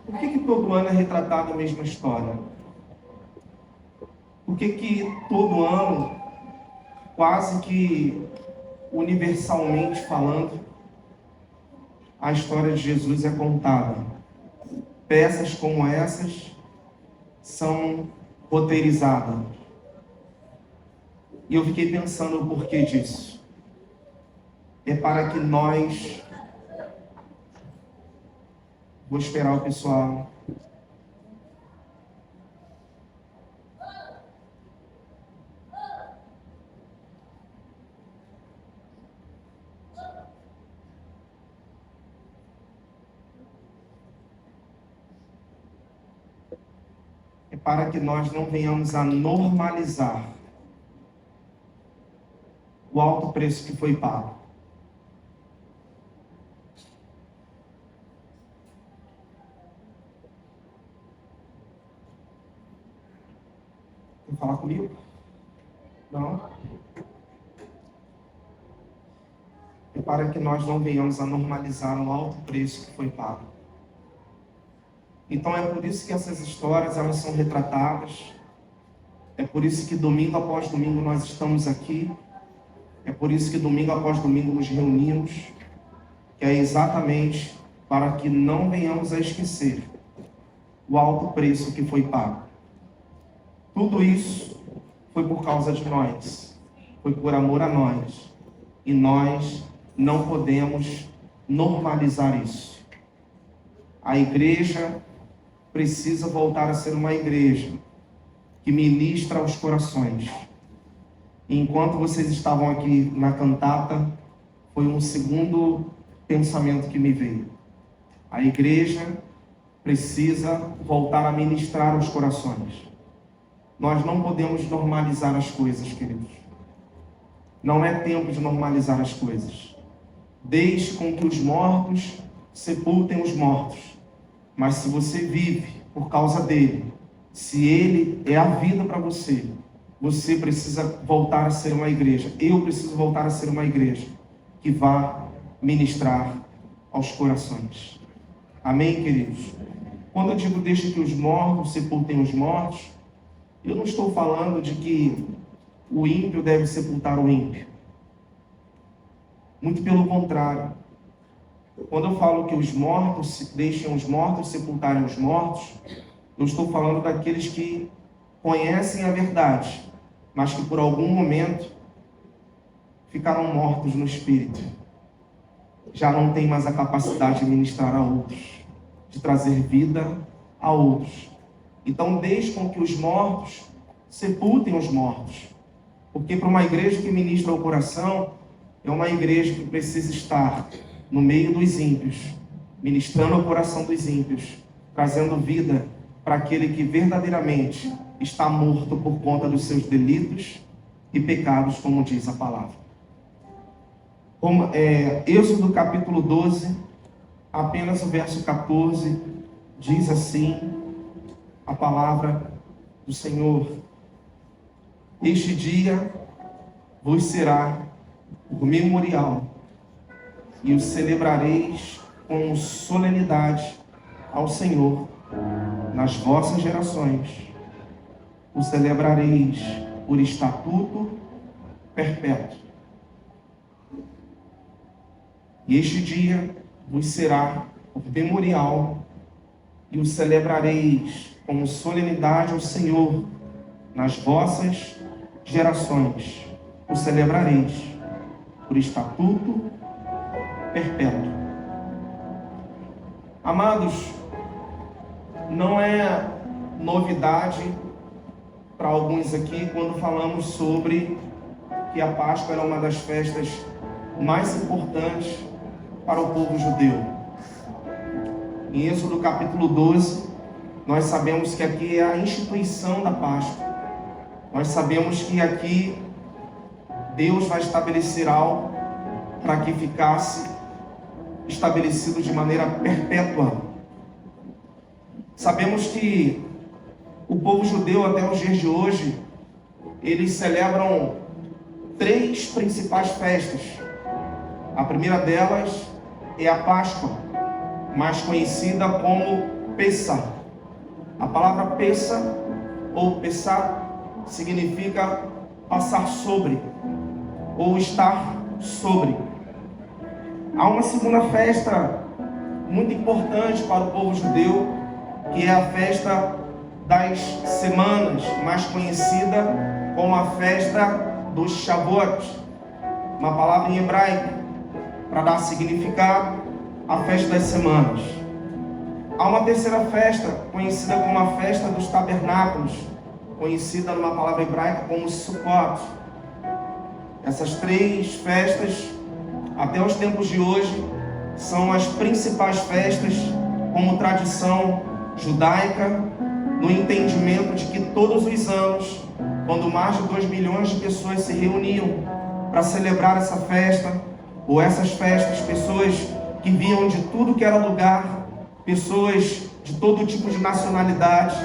Por que todo ano é retratada a mesma história? Por que todo ano, quase que universalmente falando, a história de Jesus é contada? Peças como essas são roteirizadas. E eu fiquei pensando o porquê disso. É para que nós... Vou esperar o pessoal. É para que nós não venhamos a normalizar o alto preço que foi pago. Quer falar comigo? Não? É para que nós não venhamos a normalizar o alto preço que foi pago. Então é por isso que essas histórias elas são retratadas. É por isso que domingo após domingo nós estamos aqui. É por isso que domingo após domingo nos reunimos. Que é exatamente para que não venhamos a esquecer o alto preço que foi pago. Tudo isso foi por causa de nós. Foi por amor a nós. E nós não podemos normalizar isso. A igreja precisa voltar a ser uma igreja que ministra aos corações. E enquanto vocês estavam aqui na cantata, foi um segundo pensamento que me veio. A igreja precisa voltar a ministrar aos corações. Nós não podemos normalizar as coisas, queridos. Não é tempo de normalizar as coisas. Deixe com que os mortos sepultem os mortos. Mas se você vive por causa dele, se ele é a vida para você, você precisa voltar a ser uma igreja. Eu preciso voltar a ser uma igreja que vá ministrar aos corações. Amém, queridos? Quando eu digo deixe que os mortos sepultem os mortos, eu não estou falando de que o ímpio deve sepultar o ímpio. Muito pelo contrário. Quando eu falo que os mortos deixem os mortos sepultarem os mortos, eu estou falando daqueles que conhecem a verdade, mas que por algum momento ficaram mortos no espírito. Já não tem mais a capacidade de ministrar a outros, de trazer vida a outros. Então deixe com que os mortos sepultem os mortos. Porque para uma igreja que ministra o coração, é uma igreja que precisa estar no meio dos ímpios, ministrando o coração dos ímpios, trazendo vida para aquele que verdadeiramente está morto por conta dos seus delitos e pecados, como diz a palavra. Êxodo capítulo 12, apenas o verso 14, diz assim a palavra do Senhor: este dia vos será por memorial, e o celebrareis com solenidade ao Senhor nas vossas gerações. O celebrareis por estatuto perpétuo. E este dia vos será por memorial, e o celebrareis com solenidade ao Senhor nas vossas gerações. O celebrareis por estatuto perpétuo. Amados, não é novidade para alguns aqui quando falamos sobre que a Páscoa era uma das festas mais importantes para o povo judeu. Em Êxodo capítulo 12, nós sabemos que aqui é a instituição da Páscoa. Nós sabemos que aqui Deus vai estabelecer algo para que ficasse estabelecido de maneira perpétua. Sabemos que o povo judeu até os dias de hoje, eles celebram 3 principais festas. A primeira delas é a Páscoa, mais conhecida como Pessah. A palavra Pessah ou Pessah significa passar sobre ou estar sobre. Há uma segunda festa muito importante para o povo judeu, que é a festa das semanas, mais conhecida como a festa dos Shavuot, uma palavra em hebraico para dar significado à festa das semanas. Há uma terceira festa conhecida como a festa dos tabernáculos, conhecida numa palavra hebraica como Sukkot. Essas três festas, até os tempos de hoje, são as principais festas como tradição judaica, no entendimento de que todos os anos, quando mais de 2 milhões de pessoas se reuniam para celebrar essa festa, ou essas festas, pessoas que vinham de tudo que era lugar, pessoas de todo tipo de nacionalidade,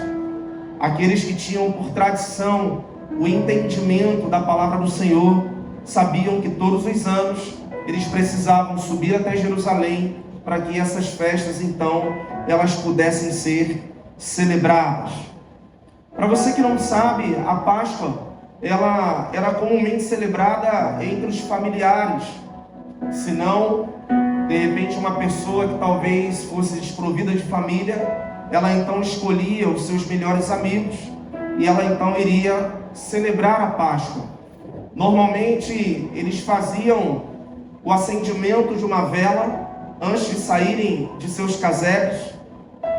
aqueles que tinham por tradição o entendimento da palavra do Senhor, sabiam que todos os anos eles precisavam subir até Jerusalém para que essas festas, então, elas pudessem ser celebradas. Para você que não sabe, a Páscoa, ela era comumente celebrada entre os familiares. Se não, de repente, uma pessoa que talvez fosse desprovida de família, ela então escolhia os seus melhores amigos e ela então iria celebrar a Páscoa. Normalmente, eles faziam o acendimento de uma vela antes de saírem de seus casebres,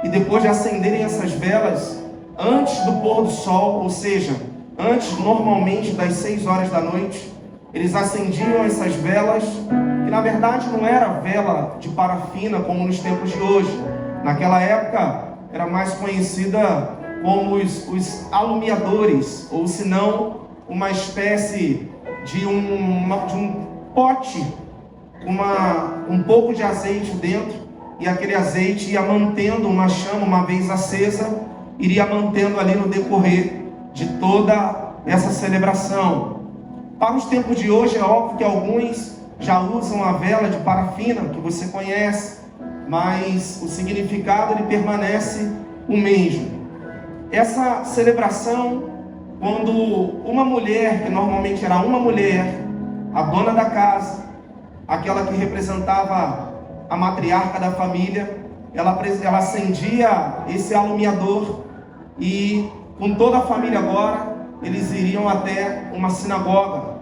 e depois de acenderem essas velas antes do pôr do sol, ou seja, antes normalmente das 6 horas da noite, eles acendiam essas velas, que na verdade não era vela de parafina como nos tempos de hoje. Naquela época era mais conhecida como os alumiadores, ou se não, uma espécie de um pote com um pouco de azeite dentro, e aquele azeite ia mantendo uma chama, uma vez acesa, iria mantendo ali no decorrer de toda essa celebração. Para os tempos de hoje, é óbvio que alguns já usam a vela de parafina, que você conhece, mas o significado ele permanece o mesmo. Essa celebração, quando uma mulher, que normalmente era uma mulher, a dona da casa, aquela que representava a matriarca da família, ela acendia esse alumiador e com toda a família agora, eles iriam até uma sinagoga.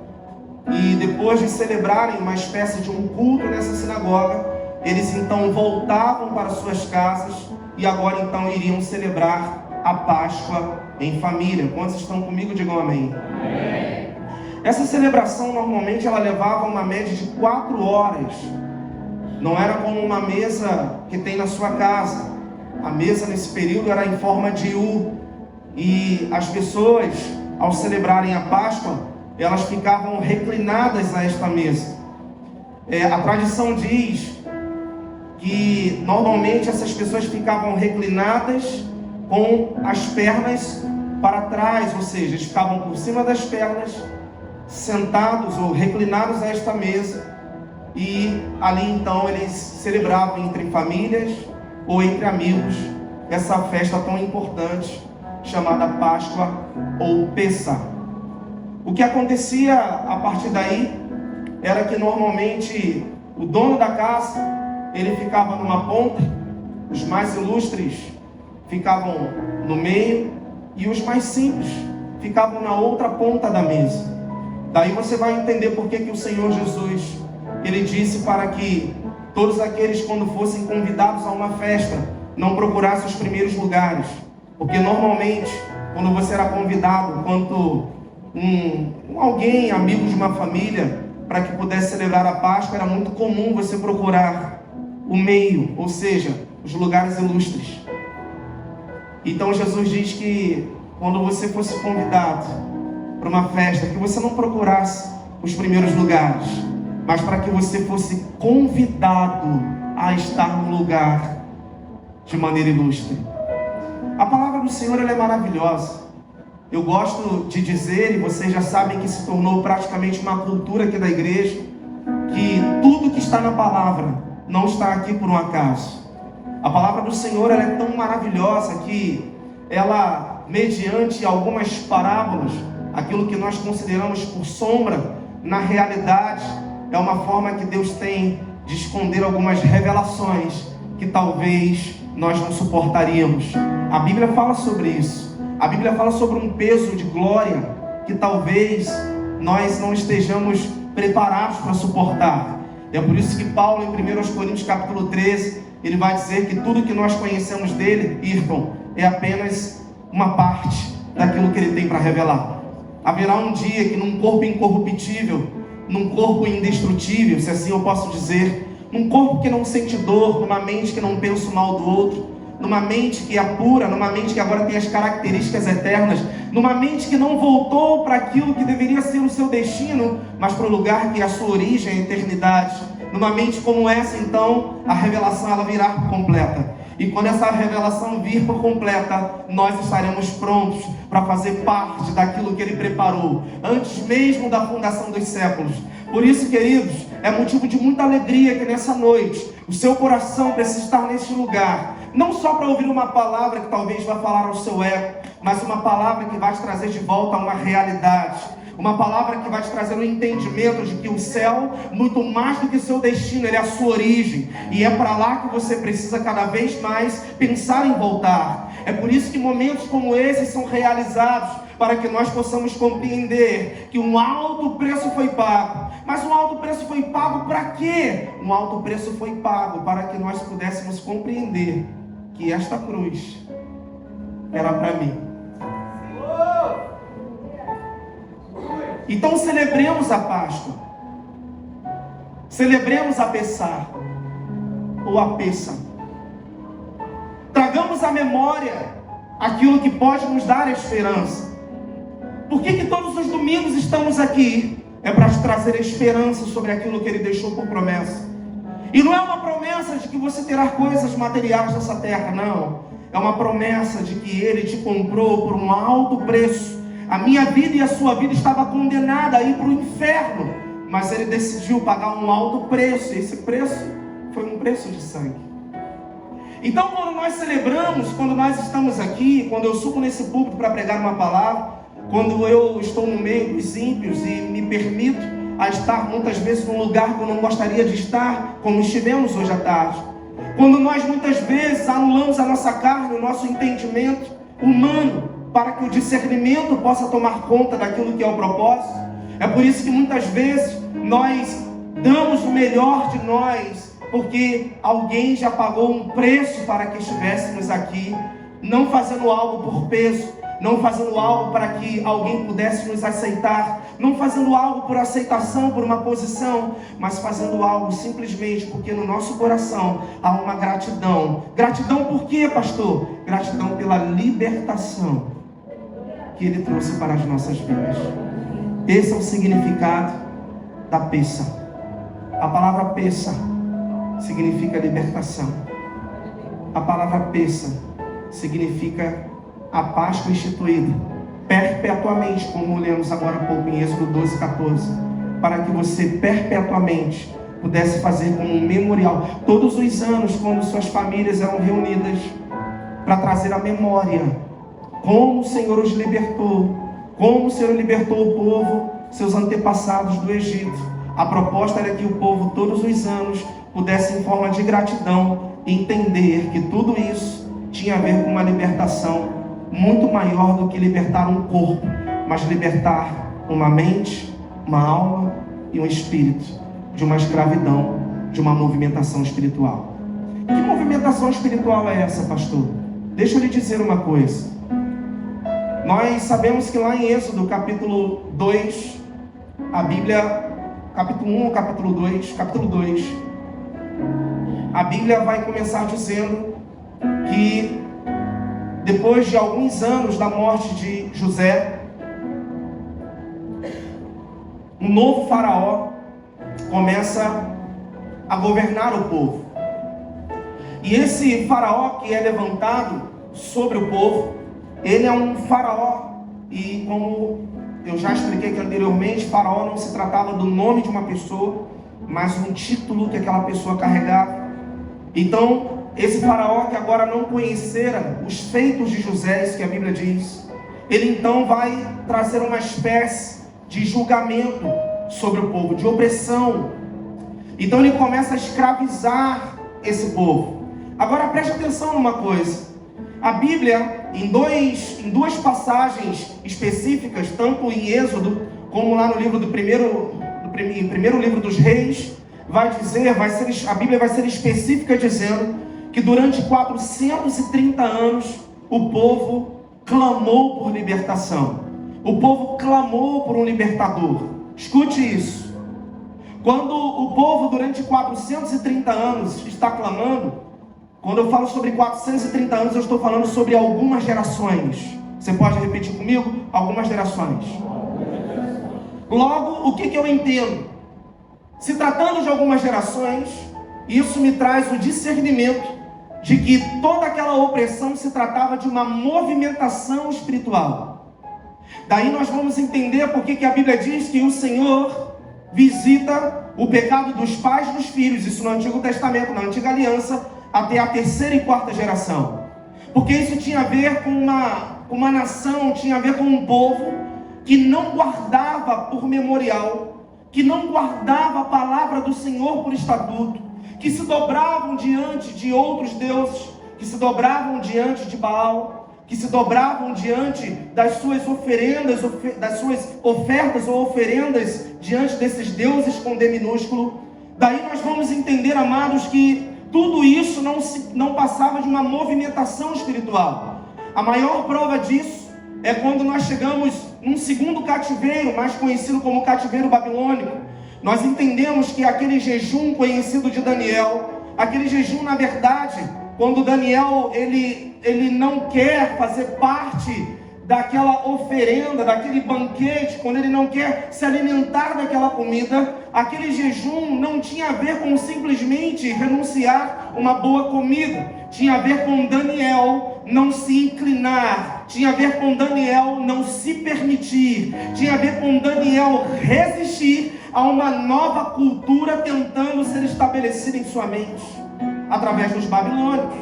E depois de celebrarem uma espécie de um culto nessa sinagoga, eles então voltavam para suas casas e agora então iriam celebrar a Páscoa em família. Quantos estão comigo? Digam amém. Amém. Essa celebração normalmente ela levava uma média de 4 horas. Não era como uma mesa que tem na sua casa. A mesa nesse período era em forma de U. E as pessoas, ao celebrarem a Páscoa, elas ficavam reclinadas a esta mesa. A tradição diz que normalmente essas pessoas ficavam reclinadas com as pernas para trás, ou seja, eles ficavam por cima das pernas, sentados ou reclinados a esta mesa. E ali então eles celebravam entre famílias ou entre amigos essa festa tão importante chamada Páscoa ou Pessah. O que acontecia a partir daí era que normalmente o dono da casa ele ficava numa ponta, os mais ilustres ficavam no meio e os mais simples ficavam na outra ponta da mesa. Daí você vai entender por que o Senhor Jesus ele disse para que todos aqueles, quando fossem convidados a uma festa, não procurassem os primeiros lugares. Porque normalmente, quando você era convidado, quanto alguém, amigo de uma família, para que pudesse celebrar a Páscoa, era muito comum você procurar o meio, ou seja, os lugares ilustres. Então Jesus diz que quando você fosse convidado para uma festa, que você não procurasse os primeiros lugares, mas para que você fosse convidado a estar no lugar de maneira ilustre. A palavra do Senhor ela é maravilhosa. Eu gosto de dizer, e vocês já sabem que se tornou praticamente uma cultura aqui da igreja, que tudo que está na palavra não está aqui por um acaso. A palavra do Senhor ela é tão maravilhosa que ela, mediante algumas parábolas, aquilo que nós consideramos por sombra, na realidade é uma forma que Deus tem de esconder algumas revelações que talvez nós não suportaríamos. A Bíblia fala sobre isso. A Bíblia fala sobre um peso de glória que talvez nós não estejamos preparados para suportar. É por isso que Paulo, em 1 Coríntios capítulo 13, ele vai dizer que tudo que nós conhecemos dele, irmão, é apenas uma parte daquilo que ele tem para revelar. Haverá um dia que num corpo incorruptível, num corpo indestrutível, se assim eu posso dizer, num corpo que não sente dor, numa mente que não pensa o mal do outro, numa mente que é pura, numa mente que agora tem as características eternas, numa mente que não voltou para aquilo que deveria ser o seu destino, mas para o lugar que é a sua origem, a eternidade. Numa mente como essa, então, a revelação ela virá por completa. E quando essa revelação vir por completa, nós estaremos prontos para fazer parte daquilo que Ele preparou, antes mesmo da fundação dos séculos. Por isso, queridos, é motivo de muita alegria que nessa noite, o seu coração precisa estar nesse lugar. Não só para ouvir uma palavra que talvez vá falar ao seu ego, mas uma palavra que vai te trazer de volta a uma realidade. Uma palavra que vai te trazer um entendimento de que o céu, muito mais do que seu destino, ele é a sua origem. E é para lá que você precisa cada vez mais pensar em voltar. É por isso que momentos como esses são realizados, para que nós possamos compreender que um alto preço foi pago. Mas um alto preço foi pago para quê? Um alto preço foi pago para que nós pudéssemos compreender que esta cruz era para mim. Então celebremos a Páscoa, celebremos a Pessah, ou a Pessa. Tragamos à memória aquilo que pode nos dar esperança. Por que todos os domingos estamos aqui? É para te trazer esperança sobre aquilo que Ele deixou por promessa. E não é uma promessa de que você terá coisas materiais nessa terra, não. É uma promessa de que Ele te comprou por um alto preço. A minha vida e a sua vida estava condenada a ir para o inferno, mas Ele decidiu pagar um alto preço, e esse preço foi um preço de sangue. Então, quando nós celebramos, quando nós estamos aqui, quando eu subo nesse púlpito para pregar uma palavra, quando eu estou no meio dos ímpios e me permito a estar muitas vezes num lugar que eu não gostaria de estar, como estivemos hoje à tarde, quando nós muitas vezes anulamos a nossa carne, o nosso entendimento humano, para que o discernimento possa tomar conta daquilo que é o propósito. É por isso que muitas vezes nós damos o melhor de nós, porque alguém já pagou um preço para que estivéssemos aqui, não fazendo algo por peso, não fazendo algo para que alguém pudesse nos aceitar, não fazendo algo por aceitação, por uma posição, mas fazendo algo simplesmente porque no nosso coração há uma gratidão. Gratidão por quê, pastor? Gratidão pela libertação que Ele trouxe para as nossas vidas. Esse é o significado da Pessa. A palavra Pessa significa libertação. A palavra Pessa significa a Páscoa instituída perpetuamente, como lemos agora há pouco em Êxodo 12:14, para que você perpetuamente pudesse fazer como um memorial. Todos os anos, quando suas famílias eram reunidas para trazer a memória como o Senhor os libertou, como o Senhor libertou o povo, seus antepassados do Egito. A proposta era que o povo todos os anos pudesse, em forma de gratidão, entender que tudo isso tinha a ver com uma libertação muito maior do que libertar um corpo, mas libertar uma mente, uma alma e um espírito de uma escravidão, de uma movimentação espiritual. Que movimentação espiritual é essa, pastor? Deixa eu lhe dizer uma coisa. Nós sabemos que lá em Êxodo capítulo 2, a Bíblia, capítulo 1, capítulo 2, a Bíblia vai começar dizendo que depois de alguns anos da morte de José, um novo faraó começa a governar o povo. E esse faraó que é levantado sobre o povo, ele é um faraó, e como eu já expliquei aqui anteriormente, faraó não se tratava do nome de uma pessoa, mas um título que aquela pessoa carregava. Então, esse faraó que agora não conhecera os feitos de José, isso que a Bíblia diz, ele então vai trazer uma espécie de julgamento sobre o povo, de opressão. Então ele começa a escravizar esse povo. Agora preste atenção numa coisa. A Bíblia, em duas passagens específicas, tanto em Êxodo, como lá no livro primeiro livro dos Reis, a Bíblia vai ser específica dizendo que durante 430 anos o povo clamou por libertação. O povo clamou por um libertador. Escute isso. Quando o povo durante 430 anos está clamando, quando eu falo sobre 430 anos, eu estou falando sobre algumas gerações. Você pode repetir comigo? Algumas gerações. Logo, o que eu entendo? Se tratando de algumas gerações, isso me traz o discernimento de que toda aquela opressão se tratava de uma movimentação espiritual. Daí nós vamos entender por que a Bíblia diz que o Senhor visita o pecado dos pais nos filhos, isso no Antigo Testamento, na Antiga Aliança, até a 3ª e 4ª geração. Porque isso tinha a ver com uma nação, tinha a ver com um povo que não guardava por memorial, que não guardava a palavra do Senhor por estatuto, que se dobravam diante de outros deuses, que se dobravam diante de Baal, que se dobravam diante das suas oferendas, das suas ofertas ou oferendas diante desses deuses com D minúsculo. Daí nós vamos entender, amados, que tudo isso não passava de uma movimentação espiritual. A maior prova disso é quando nós chegamos num segundo cativeiro, mais conhecido como cativeiro babilônico. Nós entendemos que aquele jejum conhecido de Daniel, aquele jejum, na verdade, quando Daniel ele não quer fazer parte daquela oferenda, daquele banquete, quando ele não quer se alimentar daquela comida, aquele jejum não tinha a ver com simplesmente renunciar uma boa comida, tinha a ver com Daniel não se inclinar, tinha a ver com Daniel não se permitir, tinha a ver com Daniel resistir a uma nova cultura tentando ser estabelecida em sua mente, através dos babilônios.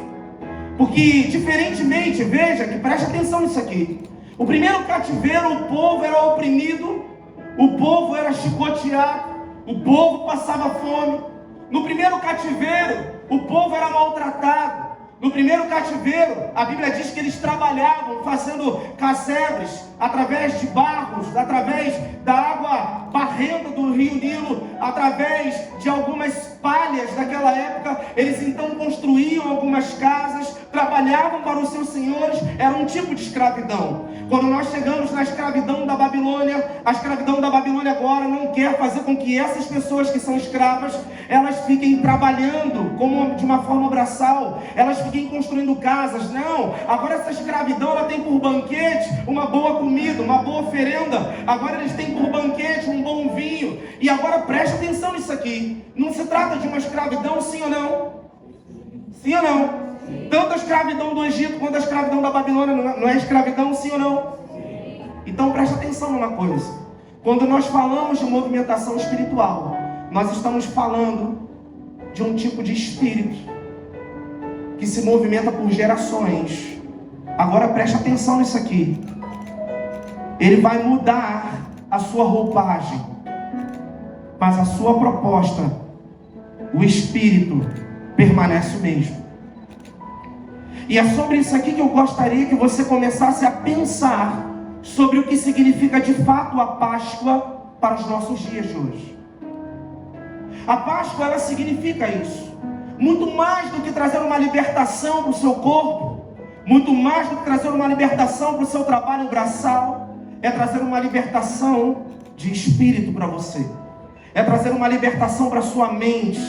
Porque, diferentemente, veja, que preste atenção nisso aqui, o primeiro cativeiro, o povo era oprimido, o povo era chicoteado, o povo passava fome. No primeiro cativeiro, o povo era maltratado. No primeiro cativeiro, a Bíblia diz que eles trabalhavam fazendo casebres através de barros, através da água barrenta do rio Nilo, através de algumas palhas daquela época. Eles então construíam algumas casas, trabalhavam para os seus senhores, era um tipo de escravidão. Quando nós chegamos na escravidão da Babilônia, a escravidão da Babilônia agora não quer fazer com que essas pessoas que são escravas, elas fiquem trabalhando como de uma forma braçal, elas fiquem construindo casas. Não, agora essa escravidão ela tem por banquete uma boa comida, uma boa oferenda. Agora eles têm por banquete um bom vinho. E agora preste atenção nisso aqui, não se trata de uma escravidão, sim ou não? Sim ou não? Tanto a escravidão do Egito quanto a escravidão da Babilônia não é escravidão, sim ou não? Sim. Então preste atenção numa coisa. Quando nós falamos de movimentação espiritual, nós estamos falando de um tipo de espírito que se movimenta por gerações. Agora preste atenção nisso aqui. Ele vai mudar a sua roupagem, mas a sua proposta, o espírito, permanece o mesmo. E é sobre isso aqui que eu gostaria que você começasse a pensar sobre o que significa de fato a Páscoa para os nossos dias de hoje. A Páscoa, ela significa isso. Muito mais do que trazer uma libertação para o seu corpo, muito mais do que trazer uma libertação para o seu trabalho braçal, é trazer uma libertação de espírito para você. É trazer uma libertação para a sua mente.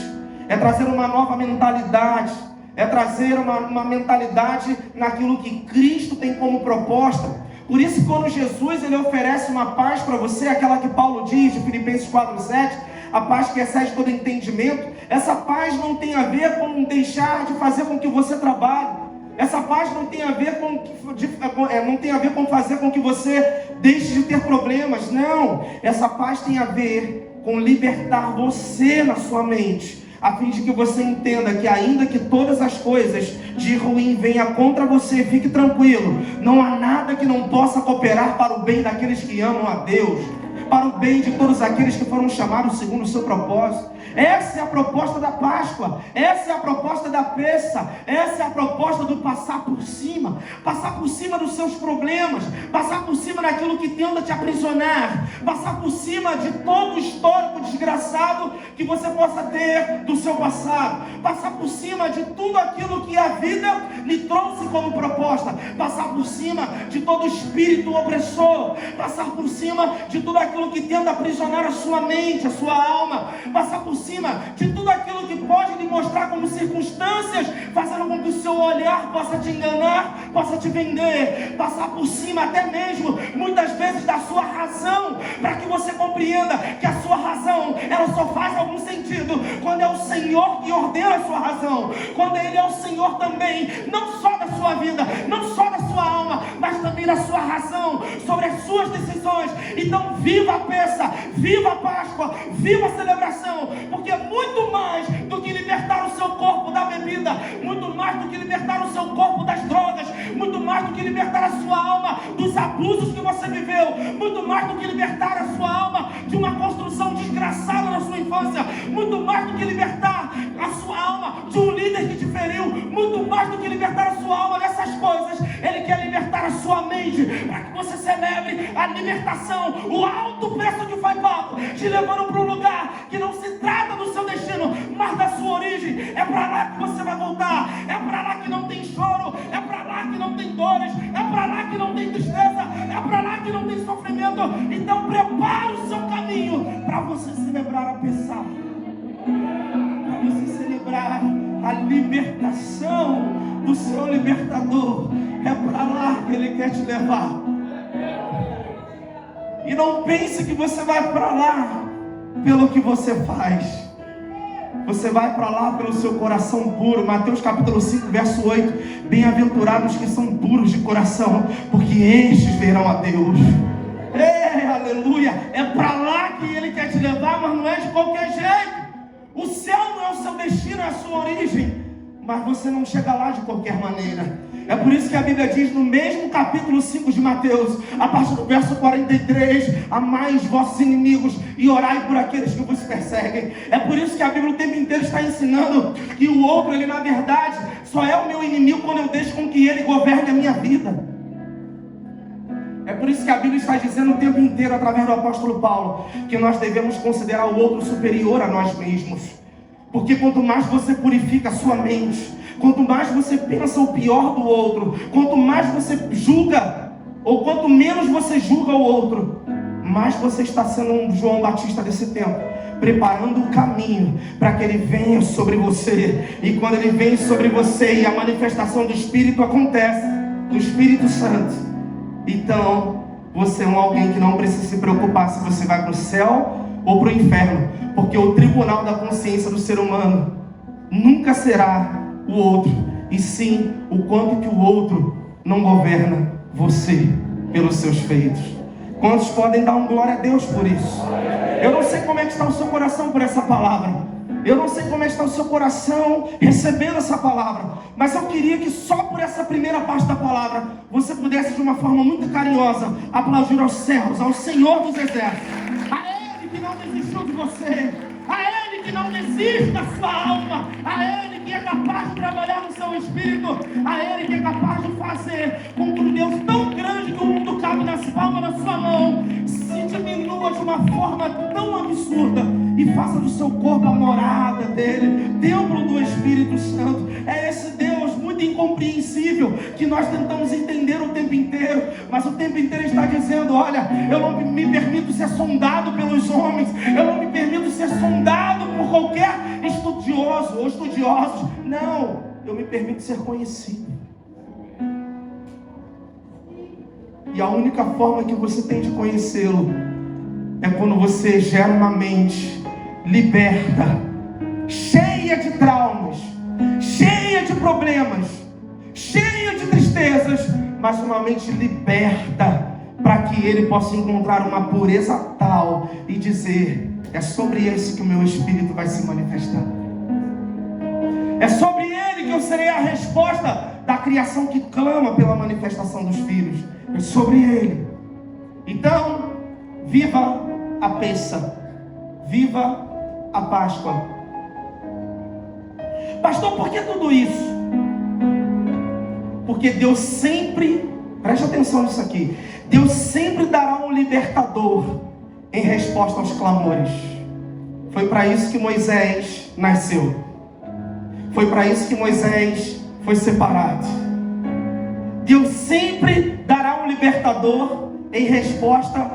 É trazer uma nova mentalidade. É trazer uma mentalidade naquilo que Cristo tem como proposta. Por isso, quando Jesus ele oferece uma paz para você, aquela que Paulo diz de Filipenses 4:7, a paz que excede todo entendimento, essa paz não tem a ver com deixar de fazer com que você trabalhe. Essa paz não tem a ver com fazer com que você deixe de ter problemas. Não, essa paz tem a ver com libertar você na sua mente, a fim de que você entenda que ainda que todas as coisas de ruim venham contra você, fique tranquilo, não há nada que não possa cooperar para o bem daqueles que amam a Deus, para o bem de todos aqueles que foram chamados segundo o seu propósito. Essa é a proposta da Páscoa, essa é a proposta da Pessa, essa é a proposta do passar por cima dos seus problemas, passar por cima daquilo que tenta te aprisionar, passar por cima de todo o histórico desgraçado que você possa ter do seu passado, passar por cima de tudo aquilo que a vida lhe trouxe como proposta, passar por cima de todo o espírito opressor, passar por cima de tudo aquilo que tenta aprisionar a sua mente, a sua alma, passar por cima de tudo aquilo que pode lhe mostrar como circunstâncias, fazendo com que o seu olhar possa te enganar, possa te vender, passar por cima até mesmo, muitas vezes, da sua razão, para que você compreenda que a sua razão, ela só faz algum sentido quando é o Senhor que ordena a sua razão, quando Ele é o Senhor também, não só da sua vida, não só da sua alma, mas também da sua razão, sobre as suas decisões. Então viva a Pessa, viva a Páscoa, viva a celebração, porque é muito mais do que libertar o seu corpo da bebida, muito mais do que libertar o seu corpo das drogas, muito mais do que libertar a sua alma dos abusos que você viveu, muito mais do que libertar a sua alma de uma construção desgraçada na sua infância, muito mais do que libertar a sua alma de um líder que te feriu, muito mais do que libertar a sua alma dessas coisas. Ele quer libertar a sua mente, para que você celebre a libertação, o alto preço que foi pago, te levando para um lugar que não se trata do seu destino, mas da sua origem. É para lá que você vai voltar, é para lá que não tem choro, é para lá que não tem dores, é para lá que não tem tristeza, é para lá que não tem sofrimento. Então prepare o seu caminho para você celebrar a Pessa, para você celebrar a libertação do seu libertador. É para lá que Ele quer te levar. E não pense que você vai para lá pelo que você faz. Você vai para lá pelo seu coração puro. Mateus capítulo 5, verso 8. Bem-aventurados que são puros de coração, porque estes verão a Deus. Aleluia. É para lá que Ele quer te levar, mas não é de qualquer jeito. O céu não é o seu destino, é a sua origem, mas você não chega lá de qualquer maneira. É por isso que a Bíblia diz no mesmo capítulo 5 de Mateus, a partir do verso 43, amai os vossos inimigos e orai por aqueles que vos perseguem. É por isso que a Bíblia o tempo inteiro está ensinando que o outro, ele na verdade, só é o meu inimigo quando eu deixo com que ele governe a minha vida. É por isso que a Bíblia está dizendo o tempo inteiro, através do apóstolo Paulo, que nós devemos considerar o outro superior a nós mesmos. Porque quanto mais você purifica a sua mente, quanto mais você pensa o pior do outro, quanto mais você julga, ou quanto menos você julga o outro, mais você está sendo um João Batista desse tempo, preparando o caminho para que ele venha sobre você. E quando ele vem sobre você e a manifestação do Espírito acontece, do Espírito Santo, então você é alguém que não precisa se preocupar se você vai para o céu ou para o inferno, porque o tribunal da consciência do ser humano nunca será o outro, e sim o quanto que o outro não governa você pelos seus feitos. Quantos podem dar glória a Deus por isso? Eu não sei como é que está o seu coração por essa palavra, eu não sei como é que está o seu coração recebendo essa palavra, mas eu queria que só por essa primeira parte da palavra você pudesse, de uma forma muito carinhosa, aplaudir aos céus, ao Senhor dos Exércitos, a Ele que não desistiu de você, a Ele que não desiste da sua alma, a Ele que é capaz de trabalhar no seu espírito, a Ele que é capaz de fazer com que um Deus tão grande que o mundo cabe nas palmas da sua mão se diminua de uma forma tão absurda e faça do seu corpo a morada dele, templo do Espírito Santo. É esse Deus muito incompreensível que nós tentamos entender o tempo inteiro, mas o tempo inteiro está dizendo: olha, eu não me permito ser sondado pelos homens, eu não me permito ser sondado por qualquer estudioso ou estudiosos, não, eu me permito ser conhecido. E a única forma que você tem de conhecê-lo é quando você gera uma mente liberta, cheia de traumas, cheia de problemas, cheia de tristezas, mas uma mente liberta, para que ele possa encontrar uma pureza tal e dizer: é sobre esse que o meu espírito vai se manifestar. É sobre ele que eu serei a resposta da criação que clama pela manifestação dos filhos. É sobre ele. Então, viva a Pêssah, viva a Páscoa. Pastor, por que tudo isso? Porque Deus sempre, preste atenção nisso aqui, Deus sempre dará um libertador em resposta aos clamores. Foi para isso que Moisés nasceu. Foi para isso que Moisés foi separado. Deus sempre dará um libertador em resposta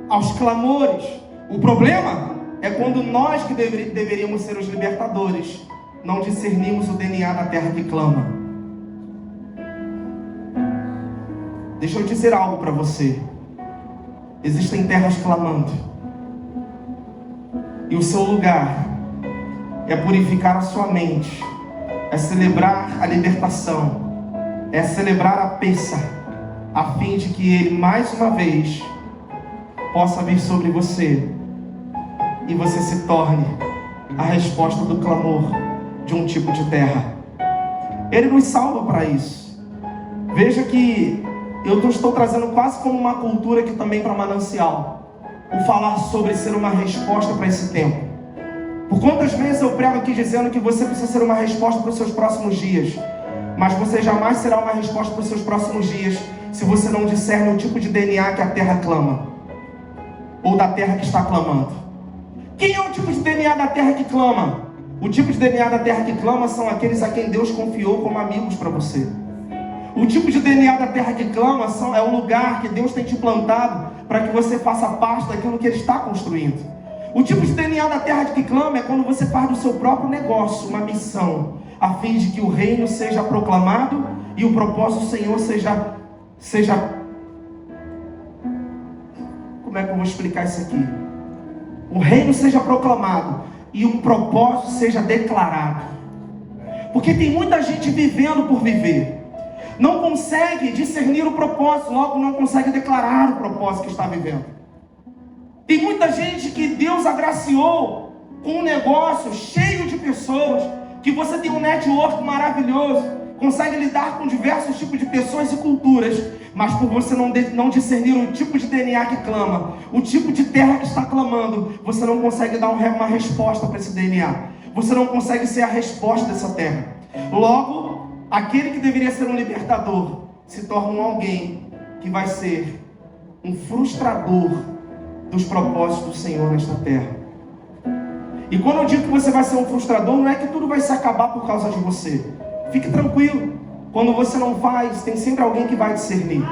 aos clamores. O problema é quando nós que deveríamos ser os libertadores não discernimos o DNA da terra que clama. Deixa eu dizer algo para você. Existem terras clamando. E o seu lugar é purificar a sua mente, é celebrar a libertação, é celebrar a Pêssah, a fim de que Ele mais uma vez possa vir sobre você e você se torne a resposta do clamor de um tipo de terra. Ele nos salva para isso. Veja que eu estou trazendo quase como uma cultura aqui também para Manancial, o falar sobre ser uma resposta para esse tempo. Por quantas vezes eu prego aqui dizendo que você precisa ser uma resposta para os seus próximos dias, mas você jamais será uma resposta para os seus próximos dias se você não discerne o tipo de DNA que a terra clama, ou da terra que está clamando. Quem é o tipo de DNA da terra que clama? O tipo de DNA da terra que clama são aqueles a quem Deus confiou como amigos para você. O tipo de DNA da terra que clama é o lugar que Deus tem te plantado para que você faça parte daquilo que Ele está construindo. O tipo de DNA da terra que clama é quando você faz do seu próprio negócio uma missão, a fim de que o reino seja proclamado e o propósito do Senhor seja... Como é que eu vou explicar isso aqui? O reino seja proclamado e o propósito seja declarado. Porque tem muita gente vivendo por viver. Não consegue discernir o propósito, logo não consegue declarar o propósito que está vivendo. Tem muita gente que Deus agraciou com um negócio cheio de pessoas, que você tem um network maravilhoso, consegue lidar com diversos tipos de pessoas e culturas, mas por você não discernir o tipo de DNA que clama, o tipo de terra que está clamando, você não consegue dar uma resposta para esse DNA. Você não consegue ser a resposta dessa terra. Logo, aquele que deveria ser um libertador se torna um alguém que vai ser um frustrador dos propósitos do Senhor nesta terra. E quando eu digo que você vai ser um frustrador, não é que tudo vai se acabar por causa de você. Fique tranquilo. Quando você não faz, tem sempre alguém que vai discernir.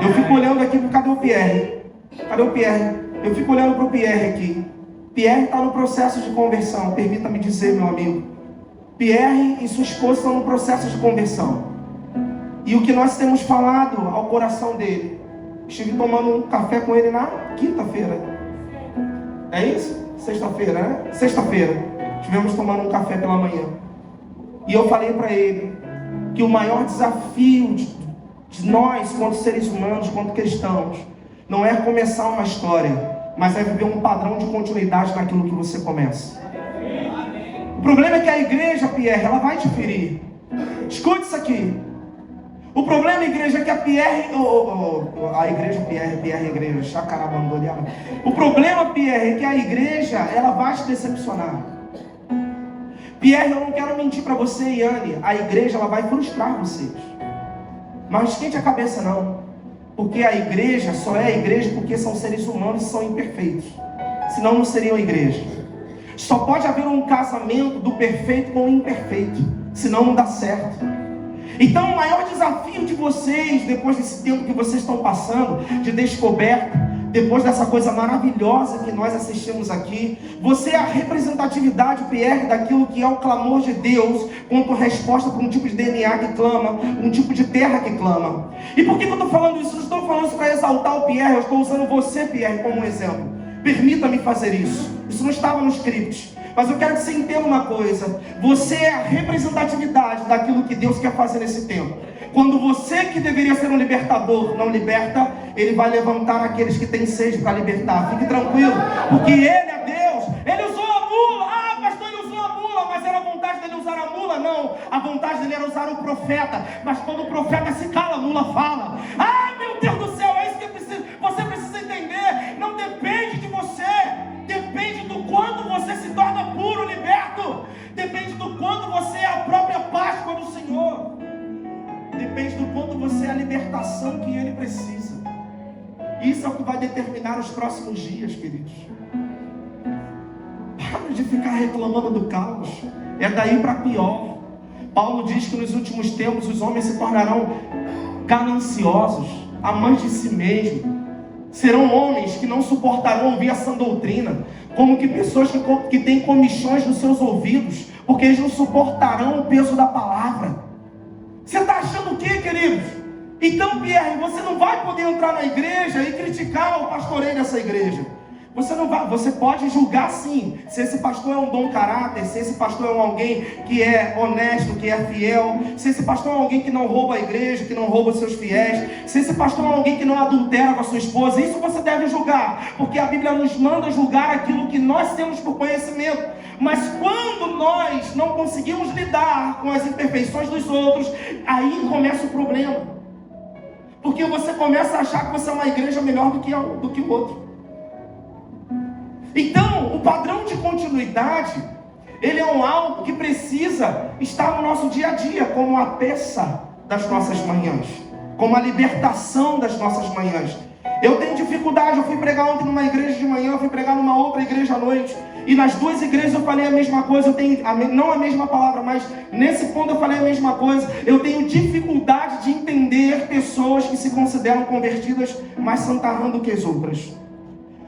Eu fico olhando aqui, cadê o Pierre? Cadê o Pierre? Eu fico olhando para o Pierre aqui. Pierre está no processo de conversão. Permita-me dizer, meu amigo. Pierre e sua esposa estão no processo de conversão. E o que nós temos falado ao coração dele. Estive tomando um café com ele na quinta-feira. É isso? Sexta-feira, né? Sexta-feira. Estivemos tomando um café pela manhã. E eu falei para ele que o maior desafio de nós, quanto seres humanos, quanto cristãos, não é começar uma história, mas é viver um padrão de continuidade naquilo que você começa. O problema é que a igreja, Pierre, ela vai te ferir. Escute isso aqui. O problema, igreja, é que a Pierre... a igreja, Pierre, igreja, chacarabandolhada. O problema, Pierre, é que a igreja, ela vai te decepcionar. Pierre, eu não quero mentir para você, Yane. A igreja, ela vai frustrar vocês. Mas esquente a cabeça, não. Porque a igreja só é a igreja porque são seres humanos e são imperfeitos. Senão não seriam igreja. Só pode haver um casamento do perfeito com o imperfeito. Senão não dá certo. Então o maior desafio de vocês, depois desse tempo que vocês estão passando, de descoberta, depois dessa coisa maravilhosa que nós assistimos aqui, você é a representatividade, Pierre, daquilo que é o clamor de Deus, quanto resposta para um tipo de DNA que clama, um tipo de terra que clama. E por que eu estou falando isso? Eu não estou falando isso para exaltar o Pierre, eu estou usando você, Pierre, como um exemplo. Permita-me fazer isso. Isso não estava no script. Mas eu quero que você entenda uma coisa. Você é a representatividade daquilo que Deus quer fazer nesse tempo. Quando você que deveria ser um libertador não liberta, Ele vai levantar aqueles que têm sede para libertar. Fique tranquilo, porque Ele é Deus. Ele usou a mula. Ah, pastor, Ele usou a mula, mas era a vontade dele usar a mula? não. A vontade dele era usar o profeta. Mas quando o profeta se cala, a mula fala. Ah, meu Deus do céu, é isso que você precisa entender. Não depende de você. Depende do quanto você se torna puro, liberto. Depende do quanto você é a própria Páscoa do Senhor. Depende do quanto você é a libertação que Ele precisa. Isso é o que vai determinar os próximos dias, queridos. Para de ficar reclamando do caos. É daí para pior. Paulo diz que nos últimos tempos os homens se tornarão gananciosos, amantes de si mesmos. Serão homens que não suportarão ouvir a sã doutrina, como que pessoas que têm comichões nos seus ouvidos, porque eles não suportarão o peso da palavra. Você está achando o quê, queridos? Então, Pierre, você não vai poder entrar na igreja e criticar o pastoreio dessa igreja. Você pode julgar sim, se esse pastor é um bom caráter, se esse pastor é alguém que é honesto, que é fiel, se esse pastor é alguém que não rouba a igreja, que não rouba os seus fiéis, se esse pastor é alguém que não adultera com a sua esposa. Isso você deve julgar, porque a Bíblia nos manda julgar aquilo que nós temos por conhecimento. Mas quando nós não conseguimos lidar com as imperfeições dos outros, aí começa o problema, porque você começa a achar que você é uma igreja melhor do que o outro. Então, o padrão de continuidade, ele é algo que precisa estar no nosso dia a dia, como a peça das nossas manhãs, como a libertação das nossas manhãs. Eu tenho dificuldade, eu fui pregar ontem numa igreja de manhã, eu fui pregar numa outra igreja à noite, e nas duas igrejas eu falei a mesma coisa. Eu tenho, não a mesma palavra, mas nesse ponto eu falei a mesma coisa. Eu tenho dificuldade de entender pessoas que se consideram convertidas mais santarrando que as outras.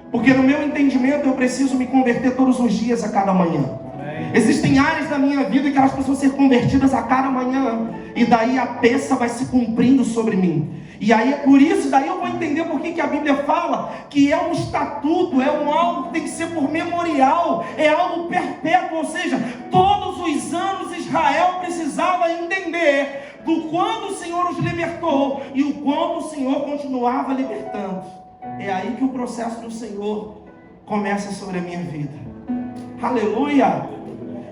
Porque no meu entendimento eu preciso me converter todos os dias, a cada manhã. Existem áreas da minha vida que elas precisam ser convertidas a cada manhã. E daí a peça vai se cumprindo sobre mim. E aí é por isso, daí eu vou entender por que a Bíblia fala que é um estatuto, é algo que tem que ser por memorial, é algo perpétuo. Ou seja, todos os anos Israel precisava entender do quanto o Senhor os libertou e o quanto o Senhor continuava libertando. É aí que o processo do Senhor começa sobre a minha vida. Aleluia!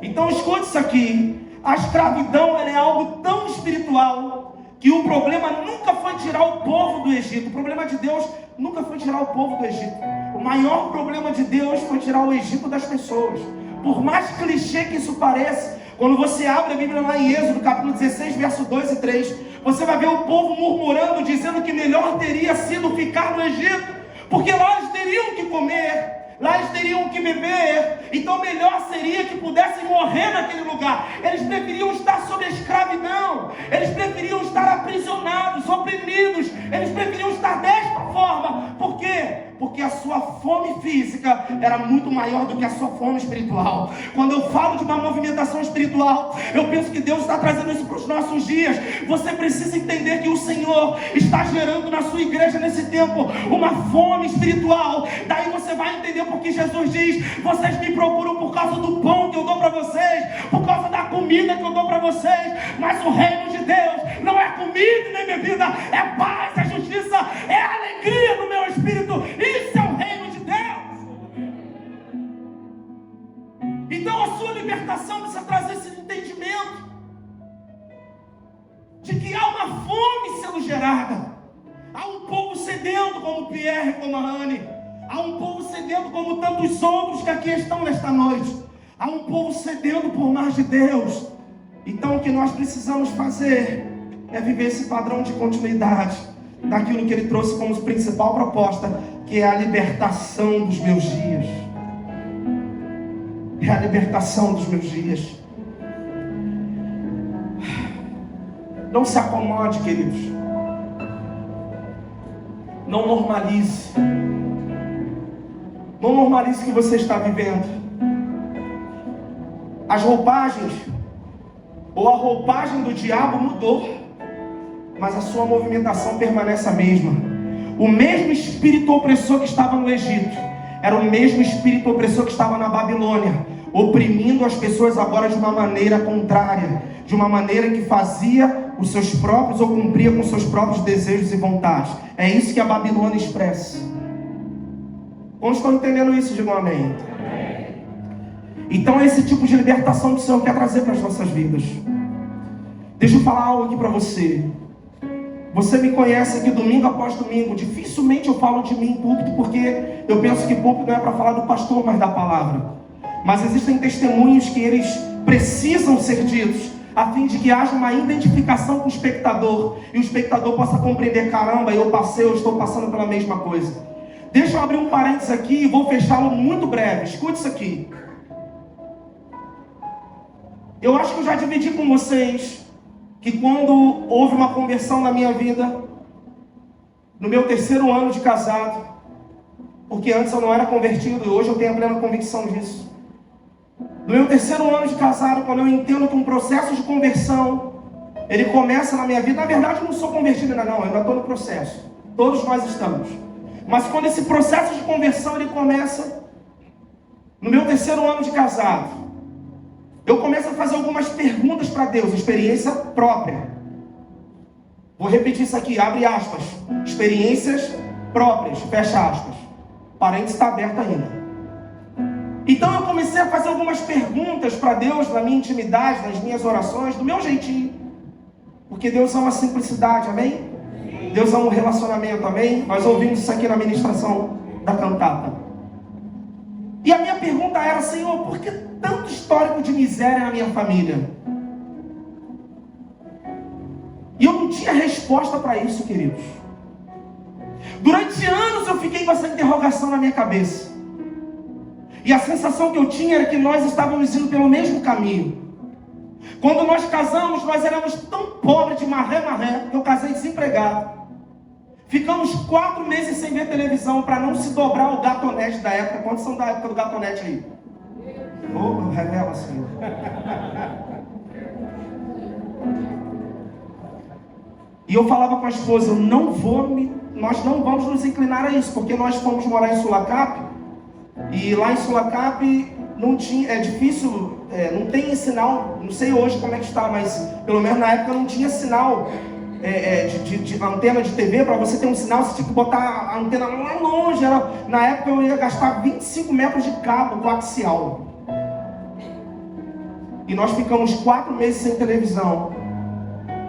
Então escute isso aqui. A escravidão, ela é algo tão espiritual que o problema nunca foi tirar o povo do Egito. O problema de Deus nunca foi tirar o povo do Egito. O maior problema de Deus foi tirar o Egito das pessoas. Por mais clichê que isso pareça, quando você abre a Bíblia lá em Êxodo, capítulo 16, verso 2 e 3, você vai ver o povo murmurando, dizendo que melhor teria sido ficar no Egito, porque lá eles teriam que comer, lá eles teriam que beber, então melhor seria que pudessem morrer naquele lugar. Eles preferiam estar sob a escravidão, eles preferiam estar aprisionados, oprimidos, eles preferiam estar desta forma. Por quê? Porque a sua fome física era muito maior do que a sua fome espiritual. Quando eu falo de uma movimentação espiritual, eu penso que Deus está trazendo isso para os nossos dias. Você precisa entender que o Senhor está gerando na sua igreja nesse tempo uma fome espiritual. Daí você vai entender porque Jesus diz: vocês me procuram por causa do pão que eu dou para vocês, por causa da comida que eu dou para vocês. Mas o reino de Deus não é comida nem bebida, é paz, é justiça, é alegria no meu espírito. Isso é o reino de Deus. Então a sua libertação precisa trazer esse entendimento de que há uma fome sendo gerada. Há um povo sedento como Pierre, como a Anne. Há um povo sedento como tantos outros que aqui estão nesta noite. Há um povo sedento por mais de Deus. Então o que nós precisamos fazer é viver esse padrão de continuidade daquilo que Ele trouxe como principal proposta, que é a libertação dos meus dias. É a libertação dos meus dias. Não se acomode, queridos. Não normalize. Não normalize o que você está vivendo. As roupagens, ou a roupagem do diabo mudou, mas a sua movimentação permanece a mesma. O mesmo espírito opressor que estava no Egito era o mesmo espírito opressor que estava na Babilônia, oprimindo as pessoas agora de uma maneira contrária, de uma maneira que fazia os seus próprios ou cumpria com seus próprios desejos e vontades. É isso que a Babilônia expressa. Quantos estão entendendo isso? Digam amém. Então é esse tipo de libertação que o Senhor quer trazer para as nossas vidas. Deixa eu falar algo aqui para você. Você me conhece aqui domingo após domingo. Dificilmente eu falo de mim em púlpito, porque eu penso que púlpito não é para falar do pastor, mas da palavra. Mas existem testemunhos que eles precisam ser ditos, a fim de que haja uma identificação com o espectador, e o espectador possa compreender: caramba, eu estou passando pela mesma coisa. Deixa eu abrir um parênteses aqui e vou fechá-lo muito breve. Escute isso aqui. Eu acho que eu já dividi com vocês que quando houve uma conversão na minha vida, no meu 3º ano de casado, porque antes eu não era convertido e hoje eu tenho a plena convicção disso. No meu 3º ano de casado, quando eu entendo que um processo de conversão, ele começa na minha vida. Na verdade eu não sou convertido ainda não, eu ainda estou no processo. Todos nós estamos. Mas quando esse processo de conversão ele começa, no meu 3º ano de casado, eu começo a fazer algumas perguntas para Deus, experiência própria. Vou repetir isso aqui, abre aspas. Experiências próprias, fecha aspas. Parênteses está aberto ainda. Então eu comecei a fazer algumas perguntas para Deus, na minha intimidade, nas minhas orações, do meu jeitinho. Porque Deus ama a simplicidade, amém? Deus ama o relacionamento, amém? Nós ouvimos isso aqui na ministração da cantata. E a minha pergunta era: Senhor, por que tanto histórico de miséria na minha família? E eu não tinha resposta para isso, queridos. Durante anos eu fiquei com essa interrogação na minha cabeça. E a sensação que eu tinha era que nós estávamos indo pelo mesmo caminho. Quando nós casamos, nós éramos tão pobres de marré, que eu casei desempregado. Ficamos 4 meses sem ver televisão para não se dobrar o gatonete da época. Quantos são da época do gatonete aí? Oh, revela, Senhor. E eu falava com a esposa: nós não vamos nos inclinar a isso, porque nós fomos morar em Sulacap, e lá em Sulacap não tinha, é difícil, não tem sinal, não sei hoje como é que está, mas pelo menos na época não tinha sinal de antena de TV. Para você ter um sinal, você tinha que botar a antena lá longe. Na época eu ia gastar 25 metros de cabo coaxial. E nós ficamos 4 meses sem televisão,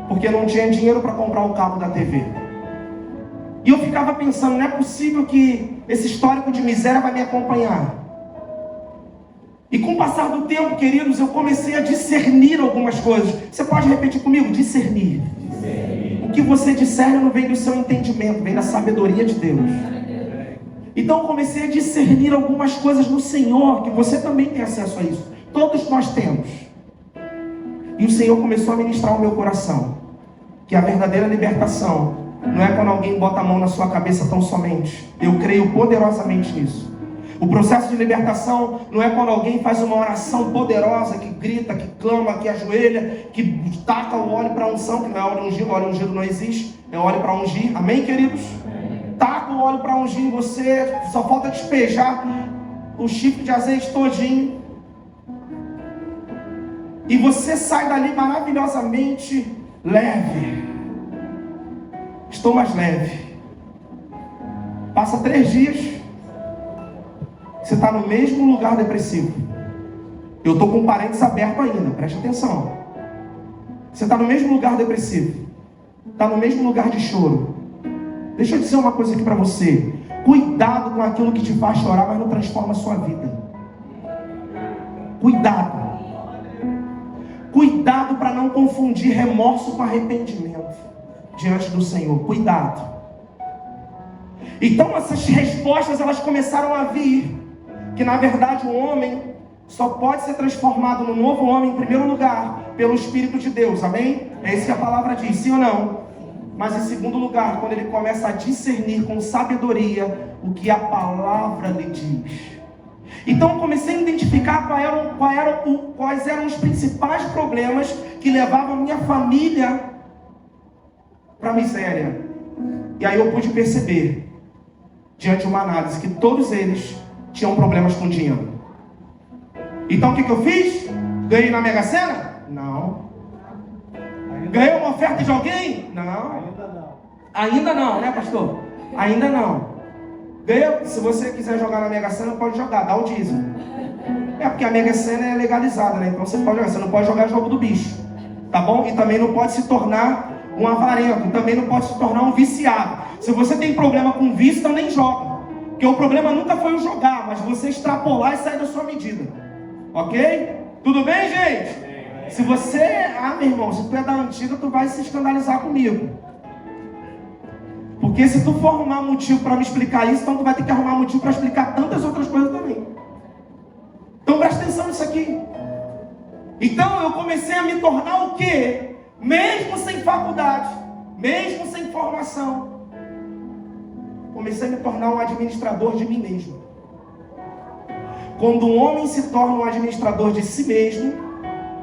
porque não tinha dinheiro para comprar o cabo da TV. E eu ficava pensando: não é possível que esse histórico de miséria vai me acompanhar. E com o passar do tempo, queridos, eu comecei a discernir algumas coisas. Você pode repetir comigo? Discernir. O que você discerne não vem do seu entendimento, vem da sabedoria de Deus. Então eu comecei a discernir algumas coisas no Senhor, que você também tem acesso a isso. Todos nós temos. E o Senhor começou a ministrar o meu coração que a verdadeira libertação não é quando alguém bota a mão na sua cabeça tão somente. Eu creio poderosamente nisso. O processo de libertação não é quando alguém faz uma oração poderosa, que grita, que clama, que ajoelha, que taca o óleo para unção, que não é óleo ungido não existe, é óleo para ungir, amém, queridos? Taca o óleo para ungir em você, só falta despejar o chifre de azeite todinho, e você sai dali maravilhosamente leve. Estou mais leve. Passa 3 dias, você está no mesmo lugar depressivo. Eu estou com parênteses aberto ainda, preste atenção. Você está no mesmo lugar depressivo, está no mesmo lugar de choro. Deixa eu dizer uma coisa aqui para você: cuidado com aquilo que te faz chorar, mas não transforma a sua vida. Cuidado. Cuidado para não confundir remorso com arrependimento diante do Senhor. Cuidado. Então essas respostas, elas começaram a vir, que na verdade o homem só pode ser transformado no novo homem, em primeiro lugar, pelo Espírito de Deus, amém? É isso que a palavra diz, sim ou não? Mas em segundo lugar, quando ele começa a discernir com sabedoria o que a palavra lhe diz. Então eu comecei a identificar quais eram os principais problemas que levavam a minha família para a miséria. E aí eu pude perceber, diante de uma análise, que todos eles tinham problemas com dinheiro. Então o que eu fiz? Ganhei na Mega Sena? Não. Ganhei uma oferta de alguém? Não. Ainda não, né, pastor? Ainda não. Ganhei. Se você quiser jogar na Mega Sena, pode jogar, dá o dízimo. É porque a Mega Sena é legalizada, né? Então você pode jogar. Você não pode jogar jogo do bicho. tá bom? E também não pode se tornar um avarento, também não pode se tornar um viciado. Se você tem problema com vício, então nem joga, porque o problema nunca foi o jogar, mas você extrapolar e sair da sua medida, ok? Tudo bem, gente? Se você, meu irmão, se tu é da antiga, tu vai se escandalizar comigo, porque se tu for arrumar motivo para me explicar isso, então tu vai ter que arrumar motivo para explicar tantas outras coisas também. Então presta atenção nisso aqui. Então eu comecei a me tornar o quê? Mesmo sem faculdade, mesmo sem formação, comecei a me tornar um administrador de mim mesmo. Quando um homem se torna um administrador de si mesmo,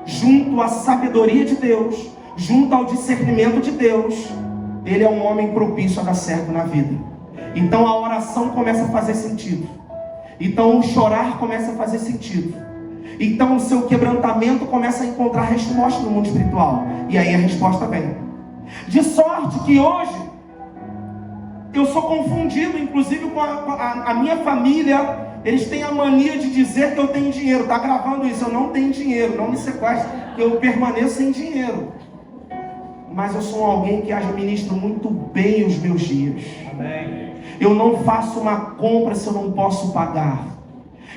junto à sabedoria de Deus, junto ao discernimento de Deus, ele é um homem propício a dar certo na vida. Então a oração começa a fazer sentido. Então o chorar começa a fazer sentido. Então o seu quebrantamento começa a encontrar resposta no mundo espiritual. E aí a resposta vem. De sorte que hoje eu sou confundido, inclusive com a minha família. Eles têm a mania de dizer que eu tenho dinheiro. Está gravando isso, eu não tenho dinheiro. Não me sequestre, que eu permaneço sem dinheiro. Mas eu sou alguém que administro muito bem os meus dias. Amém. Eu não faço uma compra se eu não posso pagar.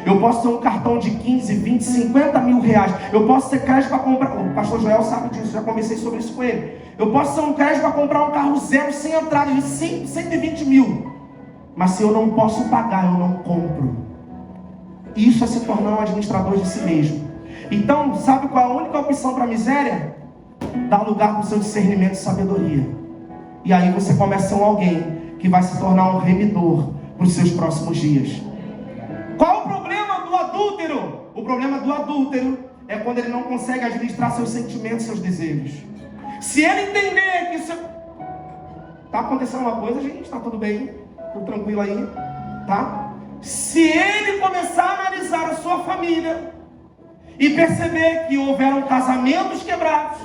Eu posso ter um cartão de 15, 20, 50 mil reais. Eu posso ter crédito para comprar. O pastor Joel sabe disso, já conversei sobre isso com ele. Eu posso ter um crédito para comprar um carro zero sem entrada de 120 mil. Mas se eu não posso pagar, eu não compro. Isso é se tornar um administrador de si mesmo. Então, sabe qual é a única opção para a miséria? Dar lugar para o seu discernimento e sabedoria. E aí você começa a ser alguém que vai se tornar um remidor para os seus próximos dias. Qual o problema do adúltero? O problema do adúltero é quando ele não consegue administrar seus sentimentos, seus desejos. Se ele entender que isso... Está acontecendo uma coisa, gente? Está tudo bem? Tudo tranquilo aí? Tá? Se ele começar a analisar a sua família e perceber que houveram casamentos quebrados,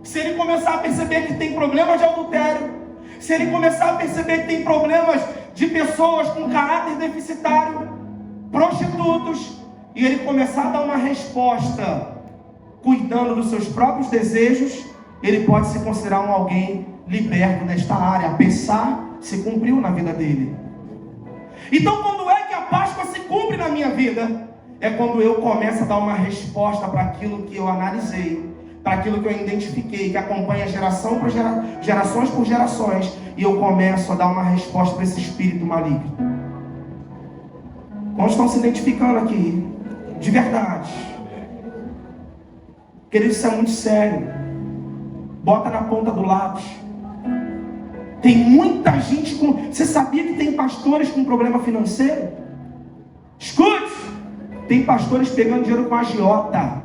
se ele começar a perceber que tem problemas de adultério, se ele começar a perceber que tem problemas de pessoas com caráter deficitário, prostitutos, e ele começar a dar uma resposta cuidando dos seus próprios desejos, ele pode se considerar um alguém liberto nesta área. A pensar se cumpriu na vida dele. Então, quando é que a Páscoa se cumpre na minha vida? É quando eu começo a dar uma resposta para aquilo que eu analisei, para aquilo que eu identifiquei, que acompanha geração por gerações por gerações, e eu começo a dar uma resposta para esse espírito maligno. Quantos estão se identificando aqui? De verdade. Querido, isso é muito sério. Bota na ponta do lápis. Tem muita gente com... Você sabia que tem pastores com problema financeiro? Escute! Tem pastores pegando dinheiro com agiota.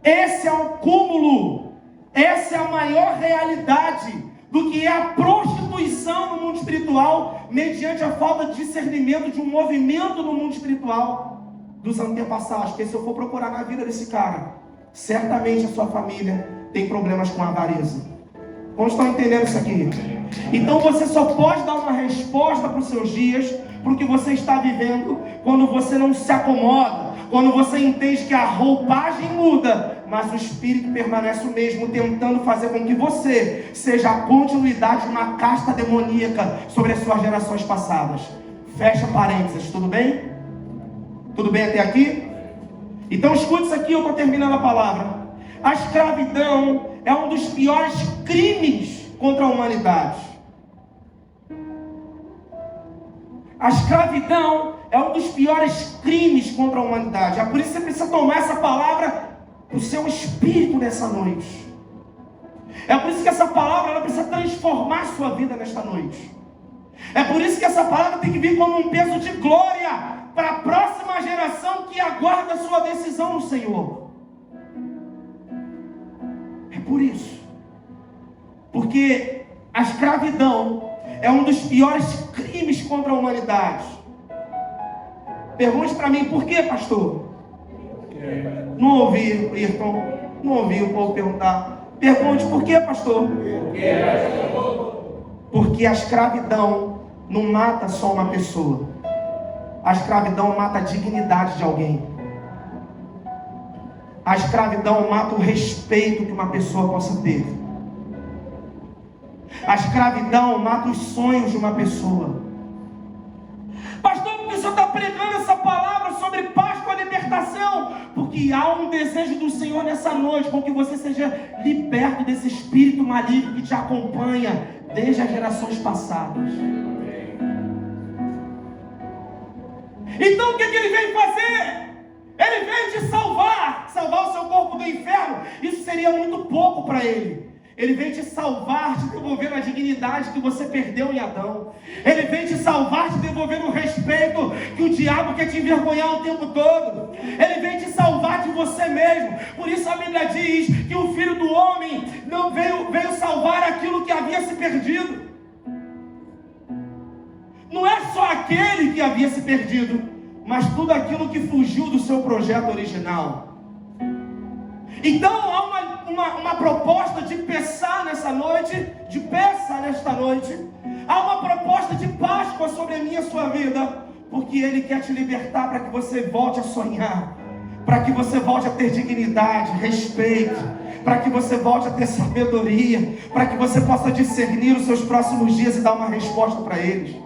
Esse é o cúmulo. Essa é a maior realidade do que é a prostituição no mundo espiritual, mediante a falta de discernimento de um movimento no mundo espiritual dos antepassados. Porque se eu for procurar na vida desse cara, certamente a sua família tem problemas com a avareza. Como estão entendendo isso aqui? Então você só pode dar uma resposta para os seus dias, para o que você está vivendo, quando você não se acomoda, quando você entende que a roupagem muda, mas o espírito permanece o mesmo, tentando fazer com que você seja a continuidade de uma casta demoníaca sobre as suas gerações passadas. Fecha parênteses, tudo bem? Tudo bem até aqui? Então escute isso aqui, eu estou terminando a palavra. A escravidão é um dos piores crimes contra a humanidade. A escravidão é um dos piores crimes contra a humanidade. É por isso que você precisa tomar essa palavra para o seu espírito nessa noite. É por isso que essa palavra ela precisa transformar a sua vida nesta noite. É por isso que essa palavra tem que vir como um peso de glória para a próxima geração que aguarda a sua decisão no Senhor. É por isso. Porque a escravidão é um dos piores crimes contra a humanidade. Pergunte para mim, por que, pastor? Não ouvi, Ayrton. Não ouvi o povo perguntar. Pergunte, por que, pastor? Porque a escravidão não mata só uma pessoa. A escravidão mata a dignidade de alguém. A escravidão mata o respeito que uma pessoa possa ter. A escravidão mata os sonhos de uma pessoa. Pastor, por que o senhor está pregando essa palavra sobre Páscoa e libertação? Porque há um desejo do Senhor nessa noite, com que você seja liberto desse espírito maligno que te acompanha desde as gerações passadas. Então o que ele veio fazer? Ele veio te salvar o seu corpo do inferno. Isso seria muito pouco para ele. Ele veio te salvar, te devolvendo a dignidade que você perdeu em Adão. Ele veio te salvar, te devolvendo o respeito que o diabo quer te envergonhar o tempo todo. Ele veio te salvar de você mesmo. Por isso a Bíblia diz que o Filho do Homem não veio salvar aquilo que havia se perdido. Não é só aquele que havia se perdido, mas tudo aquilo que fugiu do seu projeto original. Então há uma proposta de peça nesta noite. Há uma proposta de Páscoa sobre a minha e a sua vida, porque Ele quer te libertar para que você volte a sonhar, para que você volte a ter dignidade, respeito, para que você volte a ter sabedoria, para que você possa discernir os seus próximos dias e dar uma resposta para eles.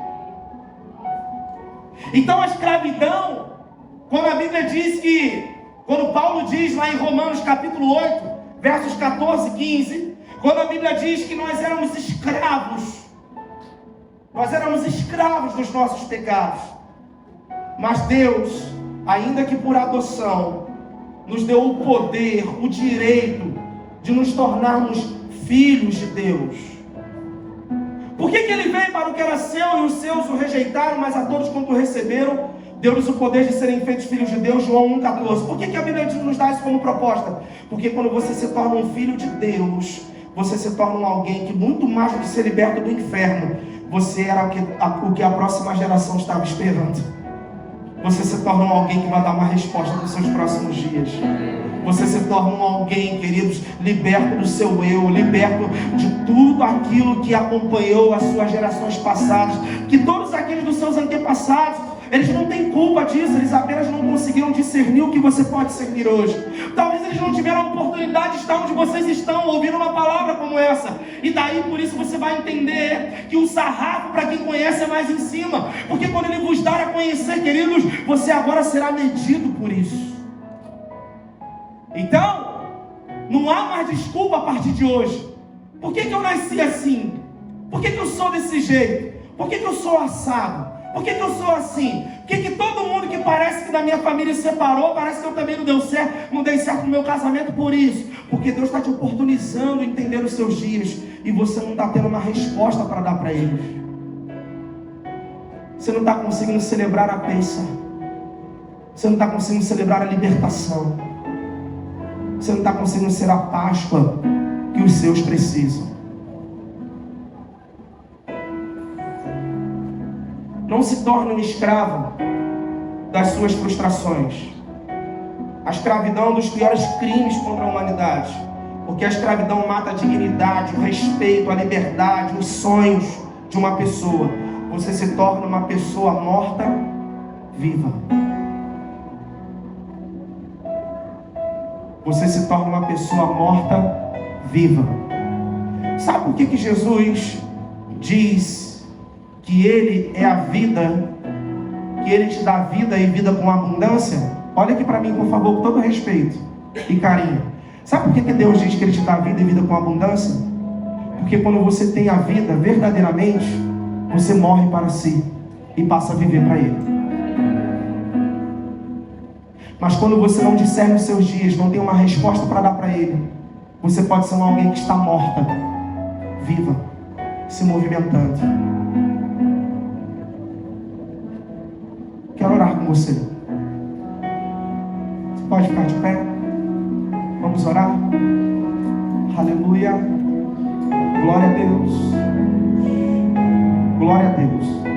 Então a escravidão, quando Paulo diz lá em Romanos capítulo 8, versos 14 e 15, quando a Bíblia diz que nós éramos escravos dos nossos pecados, mas Deus, ainda que por adoção, nos deu o poder, o direito de nos tornarmos filhos de Deus. Por que Ele veio? Para o que era seu e os seus o rejeitaram, mas a todos quanto o receberam, deu-lhes o poder de serem feitos filhos de Deus. João 1,14. Por que a Bíblia nos dá isso como proposta? Porque quando você se torna um filho de Deus, você se torna alguém que, muito mais do que ser liberto do inferno, você era o que a próxima geração estava esperando. Você se torna alguém que vai dar uma resposta nos seus próximos dias. Você se torna alguém, queridos, liberto do seu eu, liberto de tudo aquilo que acompanhou as suas gerações passadas, que todos aqueles dos seus antepassados, eles não têm culpa disso, eles apenas não conseguiram discernir o que você pode discernir hoje. Talvez eles não tiveram a oportunidade de estar onde vocês estão, ouvindo uma palavra como essa. E daí, por isso, você vai entender que o sarrafo, para quem conhece, é mais em cima. Porque quando Ele vos dar a conhecer, queridos, você agora será medido por isso. Então, não há mais desculpa a partir de hoje. Por que eu nasci assim? Por que eu sou desse jeito? Por que eu sou assado? Por que eu sou assim? Por que todo mundo que parece que da minha família se separou, parece que eu também não dei certo no meu casamento por isso? Porque Deus está te oportunizando a entender os seus dias, e você não está tendo uma resposta para dar para eles. Você não está conseguindo celebrar a bênção. Você não está conseguindo celebrar a libertação. Você não está conseguindo ser a Páscoa que os seus precisam. Não se torne um escravo das suas frustrações. A escravidão é um dos piores crimes contra a humanidade, porque a escravidão mata a dignidade, o respeito, a liberdade, os sonhos de uma pessoa. Você se torna uma pessoa morta, viva. Você se torna uma pessoa morta, viva. Sabe por que Jesus diz que Ele é a vida, que Ele te dá vida e vida com abundância? Olha aqui para mim, por favor, com todo respeito e carinho. Sabe por que Deus diz que Ele te dá vida e vida com abundância? Porque quando você tem a vida verdadeiramente, você morre para si e passa a viver para Ele. Mas quando você não discerne os seus dias, não tem uma resposta para dar para Ele, você pode ser alguém que está morta, viva, se movimentando. Quero orar com você. Você pode ficar de pé? Vamos orar? Aleluia. Glória a Deus. Glória a Deus.